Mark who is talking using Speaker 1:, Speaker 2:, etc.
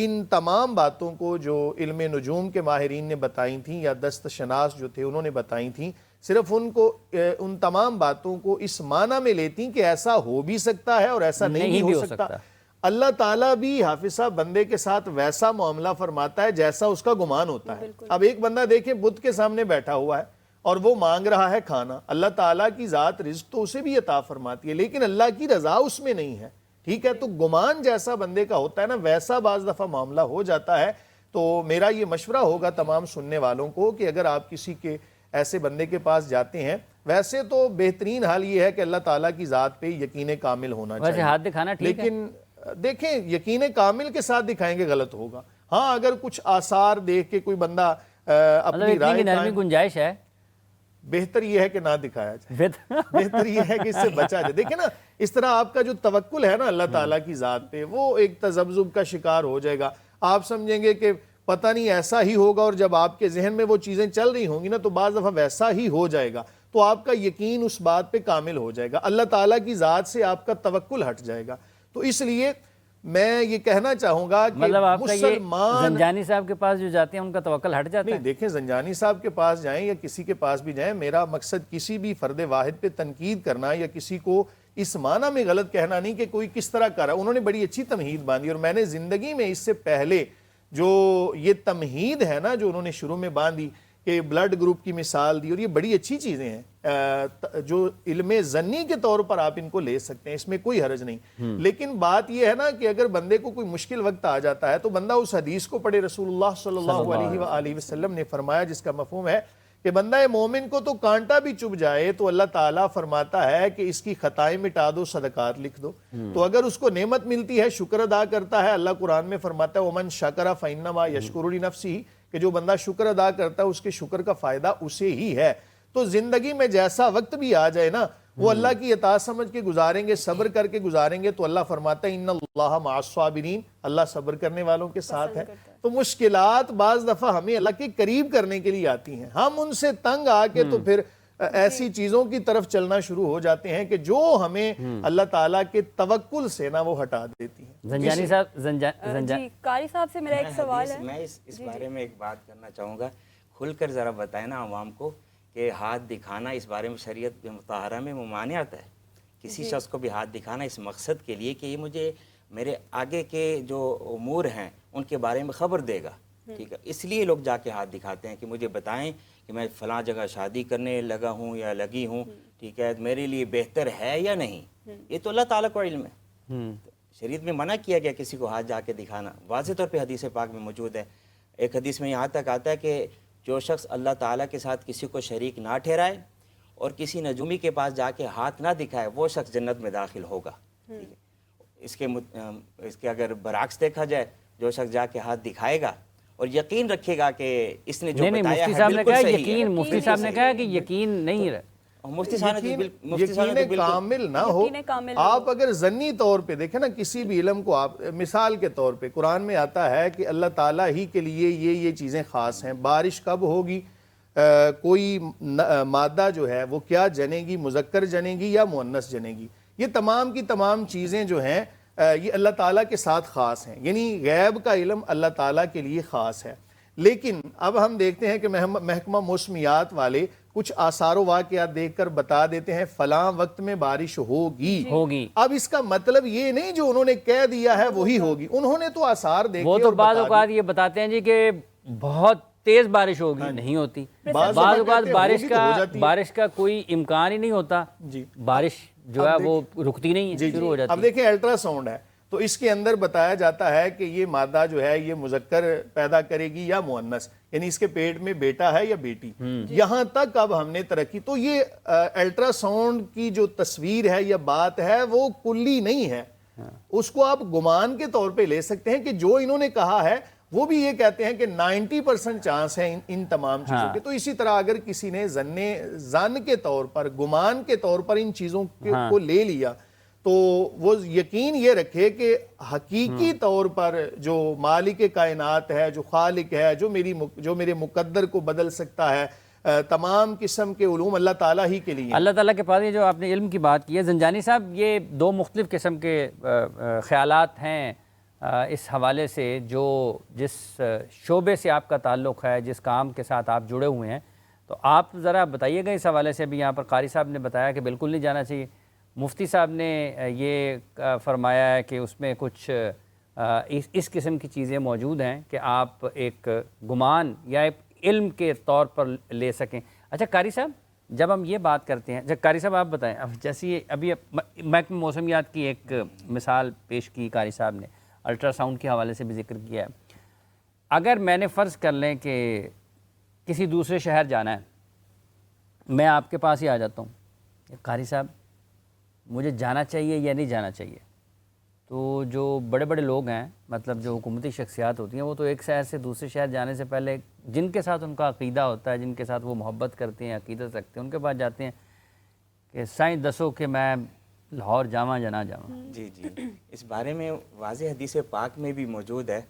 Speaker 1: ان تمام باتوں کو جو علم نجوم کے ماہرین نے بتائی تھیں یا دست شناس جو تھے انہوں نے بتائی تھیں، صرف ان تمام باتوں کو اس معنی میں لیتی کہ ایسا ہو بھی سکتا ہے اور ایسا نہیں بھی ہو سکتا۔ اللہ تعالیٰ بھی حافظ صاحب بندے کے ساتھ ویسا معاملہ فرماتا ہے جیسا اس کا گمان ہوتا ہے۔ اب ایک بندہ دیکھیں بت کے سامنے بیٹھا ہوا ہے اور وہ مانگ رہا ہے کھانا، اللہ تعالیٰ کی ذات رزق تو اسے بھی عطا فرماتی ہے لیکن اللہ کی رضا اس میں نہیں ہے، ٹھیک ہے؟ تو گمان جیسا بندے کا ہوتا ہے نا ویسا بعض دفعہ معاملہ ہو جاتا ہے۔ تو میرا یہ مشورہ ہوگا تمام سننے والوں کو کہ اگر آپ کسی کے ایسے بندے کے پاس جاتے ہیں، ویسے تو بہترین حال یہ ہے کہ اللہ تعالیٰ کی ذات پہ یقین کامل ہونا چاہیے،
Speaker 2: ویسے ہاتھ دکھانا ٹھیک ہے،
Speaker 1: لیکن دیکھیں یقین کامل کے ساتھ دکھائیں گے غلط ہوگا۔ ہاں اگر کچھ آثار دیکھ کے کوئی بندہ اپنی رائے
Speaker 2: نرمی گنجائش ہے،
Speaker 1: بہتر یہ ہے کہ نہ دکھایا جائے، بہتر یہ ہے کہ اس سے بچا جائے۔ دیکھیں نا اس طرح آپ کا جو توکل ہے نا اللہ تعالیٰ کی ذات پہ وہ ایک تذبذب کا شکار ہو جائے گا۔ آپ سمجھیں گے کہ پتہ نہیں ایسا ہی ہوگا، اور جب آپ کے ذہن میں وہ چیزیں چل رہی ہوں گی نا تو بعض دفعہ ویسا ہی ہو جائے گا، تو آپ کا یقین اس بات پہ کامل ہو جائے گا، اللہ تعالیٰ کی ذات سے آپ کا توکل ہٹ جائے گا۔ تو اس لیے میں یہ کہنا چاہوں گا کہ
Speaker 2: مطلب آپ کا یہ
Speaker 1: مسلمان
Speaker 2: زنجانی صاحب کے پاس جو جاتے ہیں ان کا توکل ہٹ جاتا ہے؟
Speaker 1: نہیں، دیکھیں زنجانی صاحب کے پاس جائیں یا کسی کے پاس بھی جائیں، میرا مقصد کسی بھی فرد واحد پہ تنقید کرنا یا کسی کو اس معنی میں غلط کہنا نہیں کہ کوئی کس طرح کر رہا ہے۔ انہوں نے بڑی اچھی تمہید باندھی، اور میں نے زندگی میں اس سے پہلے جو یہ تمہید ہے نا جو انہوں نے شروع میں باندھی کہ بلڈ گروپ کی مثال دی، اور یہ بڑی اچھی چیزیں ہیں جو علم ظنی کے طور پر آپ ان کو لے سکتے ہیں، اس میں کوئی حرج نہیں۔ لیکن بات یہ ہے نا کہ اگر بندے کو کوئی مشکل وقت آ جاتا ہے تو بندہ اس حدیث کو پڑھے، رسول اللہ صلی اللہ علیہ وآلہ وسلم نے فرمایا جس کا مفہوم ہے کہ بندہ مومن کو تو کانٹا بھی چبھ جائے تو اللہ تعالیٰ فرماتا ہے کہ اس کی خطائیں مٹا دو، صدقات لکھ دو۔ تو اگر اس کو نعمت ملتی ہے شکر ادا کرتا ہے، اللہ قرآن میں فرماتا ہے وَمَنْ شَكَرَ فَإِنَّمَا يَشْكُرُ لِنَفْسِهِ، کہ جو بندہ شکر ادا کرتا ہے اس کے شکر کا فائدہ اسے ہی ہے۔ تو زندگی میں جیسا وقت بھی آ جائے نا وہ اللہ کی اطاعت سمجھ کے گزاریں گے، صبر کر کے گزاریں گے، تو اللہ فرماتا ہے ان اللہ مع الصابرین، اللہ صبر کرنے والوں کے ساتھ ہے۔ تو مشکلات بعض دفعہ ہمیں اللہ کے قریب کرنے کے لیے آتی ہیں، ہم ان سے تنگ آ کے تو پھر ایسی چیزوں کی طرف چلنا شروع ہو جاتے ہیں کہ جو ہمیں اللہ تعالیٰ کے توکل سے نا وہ ہٹا دیتی ہیں۔
Speaker 2: زنجانی صاحب
Speaker 3: جی قاری صاحب سے میرا ایک سوال ہے،
Speaker 4: میں اس بارے میں ایک بات کرنا چاہوں گا، کھل کر ذرا بتائیں نا عوام کو کہ ہاتھ دکھانا اس بارے میں شریعت مطہرہ میں ممانعت ہے۔ کسی شخص کو بھی ہاتھ دکھانا اس مقصد کے لیے کہ یہ مجھے میرے آگے کے جو امور ہیں ان کے بارے میں خبر دے گا، ٹھیک ہے، اس لیے لوگ جا کے ہاتھ دکھاتے ہیں کہ مجھے بتائیں کہ میں فلاں جگہ شادی کرنے لگا ہوں یا لگی ہوں، ٹھیک ہے، میرے لیے بہتر ہے یا نہیں۔ یہ تو اللہ تعالیٰ کو علم ہے، شریعت میں منع کیا گیا کسی کو ہاتھ جا کے دکھانا، واضح طور پہ حدیث پاک میں موجود ہے۔ ایک حدیث میں یہاں تک آتا ہے کہ جو شخص اللہ تعالیٰ کے ساتھ کسی کو شریک نہ ٹھہرائے اور کسی نجومی کے پاس جا کے ہاتھ نہ دکھائے وہ شخص جنت میں داخل ہوگا، ٹھیک ہے۔ اس کے اگر برعکس دیکھا جائے، جو شخص جا کے ہاتھ دکھائے گا اور یقین رکھے گا کہ اس نے جو بتایا ہے بالکل صحیح ہے،
Speaker 2: مفتی صاحب نے کہا کہ یقین نہیں رہا،
Speaker 4: مفتی صاحب نے
Speaker 1: یقین کامل نہ ہو۔ آپ اگر ظنی طور پہ دیکھیں نا کسی بھی علم کو، آپ مثال کے طور پہ قرآن میں آتا ہے کہ اللہ تعالیٰ ہی کے لیے یہ چیزیں خاص ہیں، بارش کب ہوگی، کوئی مادہ جو ہے وہ کیا جنے گی، مذکر جنے گی یا مؤنث جنے گی، یہ تمام کی تمام چیزیں جو ہیں یہ اللہ تعالیٰ کے ساتھ خاص ہیں، یعنی غیب کا علم اللہ تعالیٰ کے لیے خاص ہے۔ لیکن اب ہم دیکھتے ہیں کہ محکمہ موسمیات والے کچھ آثار و واقعات دیکھ کر بتا دیتے ہیں فلاں وقت میں بارش ہوگی۔ اب اس کا مطلب یہ نہیں جو انہوں نے کہہ دیا ہے وہی ہوگی، انہوں نے تو آثار دیکھے
Speaker 2: وہ تو بعض اوقات یہ بتاتے ہیں جی کہ بہت تیز بارش ہوگی، نہیں ہوتی، بعض اوقات بارش کا کوئی امکان ہی نہیں ہوتا، بارش جو ہے وہ رکتی نہیں ہے، شروع ہو جاتی ہے۔
Speaker 1: اب دیکھیں الٹرا ساؤنڈ ہے تو اس کے اندر بتایا جاتا ہے کہ یہ مادہ جو ہے یہ مذکر پیدا کرے گی یا مؤنث، یعنی اس کے پیٹ میں بیٹا ہے یا بیٹی، یہاں تک اب ہم نے ترقی، تو یہ الٹرا ساؤنڈ کی جو تصویر ہے یا بات ہے وہ کلی نہیں ہے، اس کو آپ گمان کے طور پہ لے سکتے ہیں کہ جو انہوں نے کہا ہے وہ بھی یہ کہتے ہیں کہ 90% چانس ہے ان تمام چیزوں کے۔ تو اسی طرح اگر کسی نے ظن کے طور پر، گمان کے طور پر ان چیزوں کو لے لیا تو وہ یقین یہ رکھے کہ حقیقی طور پر جو مالک کائنات ہے، جو خالق ہے، جو میرے مقدر کو بدل سکتا ہے، تمام قسم کے علوم اللہ تعالیٰ ہی کے لیے،
Speaker 2: اللہ تعالیٰ کے پاس یہ جو آپ نے علم کی بات کی ہے۔ زنجانی صاحب یہ دو مختلف قسم کے خیالات ہیں اس حوالے سے جس شعبے سے آپ کا تعلق ہے، جس کام کے ساتھ آپ جڑے ہوئے ہیں، تو آپ ذرا بتائیے گا اس حوالے سے. بھی یہاں پر قاری صاحب نے بتایا کہ بالکل نہیں جانا چاہیے، مفتی صاحب نے یہ فرمایا ہے کہ اس میں کچھ اس قسم کی چیزیں موجود ہیں کہ آپ ایک گمان یا ایک علم کے طور پر لے سکیں. اچھا قاری صاحب، جب ہم یہ بات کرتے ہیں، قاری صاحب آپ بتائیں، اب جیسے ابھی محکمہ موسمیات کی ایک مثال پیش کی قاری صاحب نے، الٹرا ساؤنڈ کے حوالے سے بھی ذکر کیا ہے. اگر میں نے فرض کر لیں کہ کسی دوسرے شہر جانا ہے، میں آپ کے پاس ہی آ جاتا ہوں، قاری صاحب مجھے جانا چاہیے یا نہیں جانا چاہیے؟ تو جو بڑے بڑے لوگ ہیں، مطلب جو حکومتی شخصیات ہوتی ہیں، وہ تو ایک شہر سے دوسرے شہر جانے سے پہلے جن کے ساتھ ان کا عقیدہ ہوتا ہے، جن کے ساتھ وہ محبت کرتے ہیں، عقیدت رکھتے ہیں، ان کے پاس جاتے ہیں کہ سائیں دسو کہ میں لاہور جاواں یا نہ جاواں.
Speaker 4: جی جی، اس بارے میں واضح حدیث پاک میں بھی موجود ہے.